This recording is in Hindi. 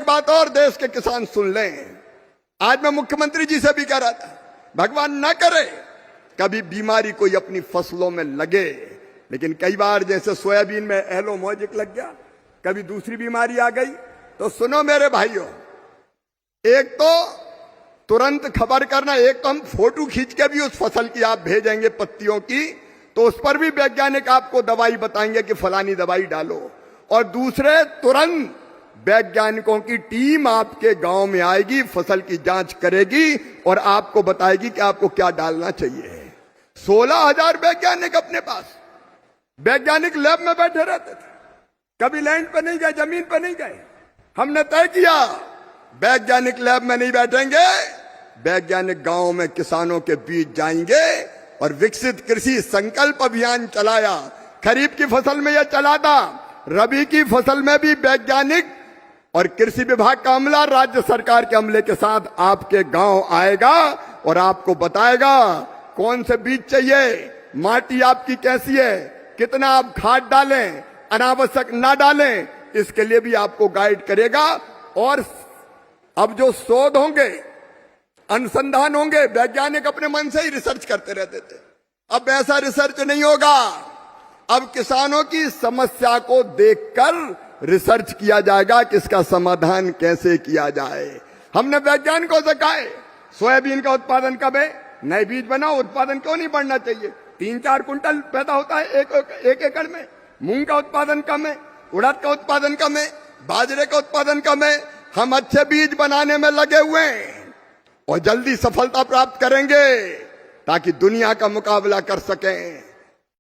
एक बात और देश के किसान सुन लें, आज मैं मुख्यमंत्री जी से भी कह रहा था, भगवान ना करे कभी बीमारी कोई अपनी फसलों में लगे, लेकिन कई बार जैसे सोयाबीन में एलो मोजिक लग गया, कभी दूसरी बीमारी आ गई, तो सुनो मेरे भाइयों, एक तो तुरंत खबर करना, एक तो हम फोटो खींच के भी उस फसल की आप भेजेंगे पत्तियों की, तो उस पर भी वैज्ञानिक आपको दवाई बताएंगे कि फलानी दवाई डालो, और दूसरे तुरंत वैज्ञानिकों की टीम आपके गांव में आएगी, फसल की जांच करेगी और आपको बताएगी कि आपको क्या डालना चाहिए। 16,000 वैज्ञानिक अपने पास, वैज्ञानिक लैब में बैठे रहते थे, कभी लैंड पर नहीं गए, जमीन पर नहीं गए। हमने तय किया वैज्ञानिक लैब में नहीं बैठेंगे, वैज्ञानिक गांव में किसानों के बीच जाएंगे और विकसित कृषि संकल्प अभियान चलाया। खरीफ की फसल में यह चला था, रबी की फसल में भी वैज्ञानिक और कृषि विभाग का अमला राज्य सरकार के अमले के साथ आपके गांव आएगा और आपको बताएगा कौन से बीज चाहिए, माटी आपकी कैसी है, कितना आप खाद डालें, अनावश्यक ना डालें, इसके लिए भी आपको गाइड करेगा। और अब जो शोध होंगे, अनुसंधान होंगे, वैज्ञानिक अपने मन से ही रिसर्च करते रहते थे, अब ऐसा रिसर्च नहीं होगा। अब किसानों की समस्या को देखकर रिसर्च किया जाएगा कि इसका समाधान कैसे किया जाए। हमने वैज्ञानिकों से कहा है सोयाबीन का उत्पादन कब है, नए बीज बनाओ, उत्पादन क्यों नहीं बढ़ना चाहिए, 3-4 कुंटल पैदा होता है एक एकड़ में। मूंग का उत्पादन कम है, उड़द का उत्पादन कम है, बाजरे का उत्पादन कम है। हम अच्छे बीज बनाने में लगे हुए हैं और जल्दी सफलता प्राप्त करेंगे ताकि दुनिया का मुकाबला कर सकें।